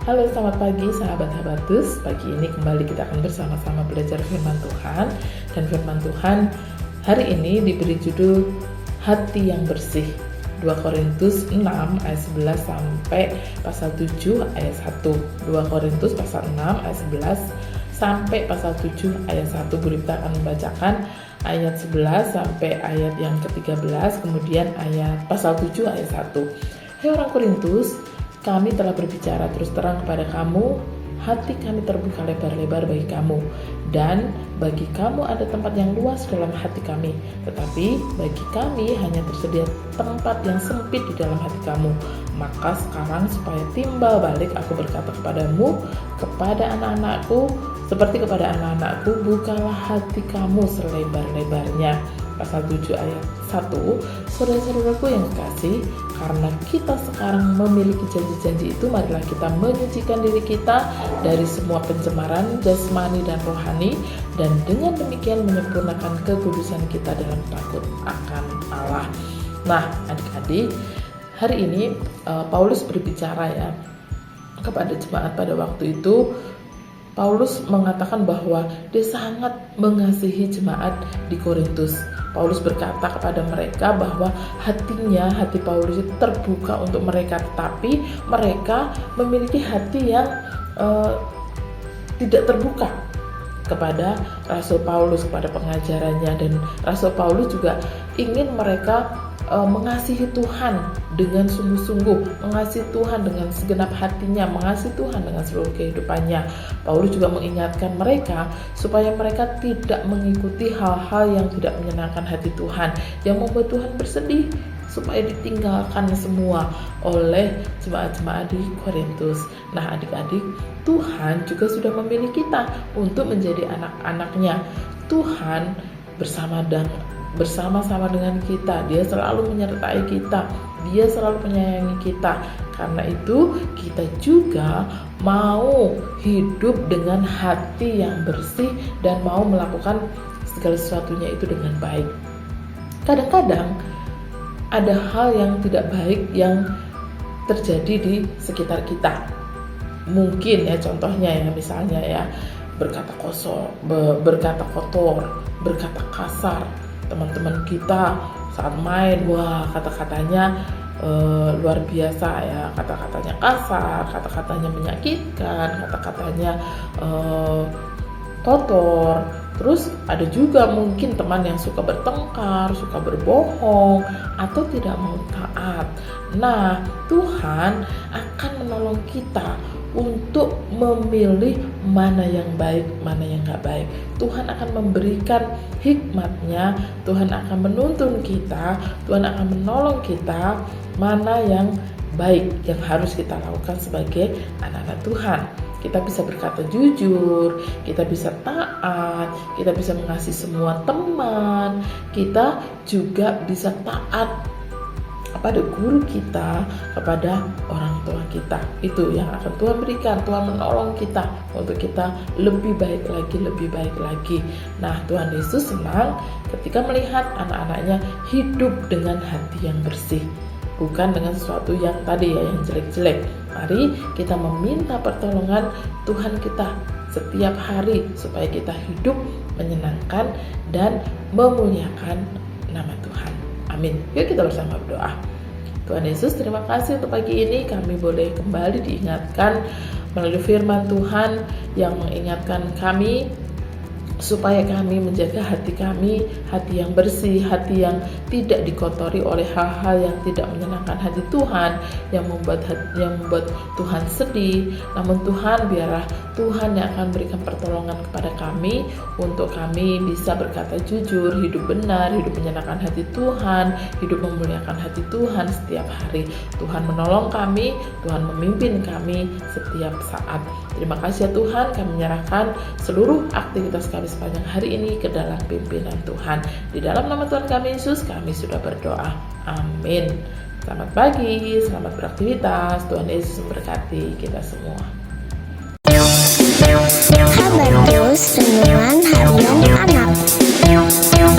Halo, selamat pagi sahabat Habatus. Pagi ini kembali kita akan bersama-sama belajar firman Tuhan. Dan firman Tuhan hari ini diberi judul Hati yang Bersih. 2 Korintus 6 ayat 11 sampai pasal 7 ayat 1. 2 Korintus pasal 6 ayat 11 sampai pasal 7 ayat 1. Bu Ripta akan membacakan ayat 11 sampai ayat yang ke-13, kemudian ayat pasal 7 ayat 1. Hai orang Korintus, kami telah berbicara terus terang kepada kamu, hati kami terbuka lebar-lebar bagi kamu, dan bagi kamu ada tempat yang luas dalam hati kami, tetapi bagi kami hanya tersedia tempat yang sempit di dalam hati kamu. Maka sekarang supaya timbal balik aku berkata kepadamu, kepada anak-anakku, seperti kepada anak-anakku, bukalah hati kamu selebar-lebarnya. Pasal 7 ayat 1, saudara-saudaraku yang kekasih, karena kita sekarang memiliki janji-janji itu, marilah kita menyucikan diri kita dari semua pencemaran jasmani dan rohani, dan dengan demikian menyempurnakan kekudusan kita dalam takut akan Allah. Nah, adik-adik, hari ini Paulus berbicara ya kepada jemaat pada waktu itu. Paulus mengatakan bahwa dia sangat mengasihi jemaat di Korintus. Paulus berkata kepada mereka bahwa hati Paulus itu terbuka untuk mereka, tetapi mereka memiliki hati yang tidak terbuka kepada Rasul Paulus, kepada pengajarannya. Dan Rasul Paulus juga ingin mereka mengasihi Tuhan dengan sungguh-sungguh, mengasihi Tuhan dengan segenap hatinya, mengasihi Tuhan dengan seluruh kehidupannya. Paulus juga mengingatkan mereka supaya mereka tidak mengikuti hal-hal yang tidak menyenangkan hati Tuhan, yang membuat Tuhan bersedih, supaya ditinggalkan semua oleh jemaat-jemaat di Korintus. Nah, adik-adik, Tuhan juga sudah memilih kita untuk menjadi anak-anaknya. Tuhan bersama-sama dengan kita. Dia selalu menyertai kita, Dia selalu menyayangi kita. Karena itu kita juga mau hidup dengan hati yang bersih dan mau melakukan segala sesuatunya itu dengan baik. Kadang-kadang ada hal yang tidak baik yang terjadi di sekitar kita. Mungkin ya, contohnya ya, misalnya ya, berkata kotor, berkata kasar. Teman-teman kita saat main, wah, kata-katanya luar biasa ya, kata-katanya kasar, kata-katanya menyakitkan, kata-katanya kotor. Terus ada juga mungkin teman yang suka bertengkar, suka berbohong, atau tidak mau taat. Nah, Tuhan akan menolong kita untuk memilih mana yang baik, mana yang gak baik. Tuhan akan memberikan hikmatnya, Tuhan akan menuntun kita, Tuhan akan menolong kita mana yang baik yang harus kita lakukan sebagai anak-anak Tuhan. Kita bisa berkata jujur, kita bisa taat, kita bisa mengasihi semua teman, kita juga bisa taat kepada guru kita, kepada orang tua kita. Itu yang akan Tuhan berikan. Tuhan menolong kita untuk kita lebih baik lagi. Nah, Tuhan Yesus senang ketika melihat anak-anaknya hidup dengan hati yang bersih, bukan dengan sesuatu yang tadi ya, yang jelek-jelek. Mari kita meminta pertolongan Tuhan kita setiap hari supaya kita hidup menyenangkan dan memuliakan nama Tuhan. Amin. Yuk kita bersama berdoa. Tuhan Yesus, terima kasih untuk pagi ini kami boleh kembali diingatkan melalui firman Tuhan yang mengingatkan kami supaya kami menjaga hati kami, hati yang bersih, hati yang tidak dikotori oleh hal-hal yang tidak menyenangkan hati Tuhan, yang membuat Tuhan sedih. Namun Tuhan, biarlah Tuhan yang akan berikan pertolongan kepada kami untuk kami bisa berkata jujur, hidup benar, hidup menyenangkan hati Tuhan, hidup memuliakan hati Tuhan setiap hari. Tuhan menolong kami, Tuhan memimpin kami setiap saat. Terima kasih ya Tuhan, kami menyerahkan seluruh aktivitas kami sepanjang hari ini ke dalam pimpinan Tuhan. Di dalam nama Tuhan kami Yesus, kami sudah berdoa. Amin. Selamat pagi, selamat beraktivitas. Tuhan Yesus memberkati kita semua. Habatus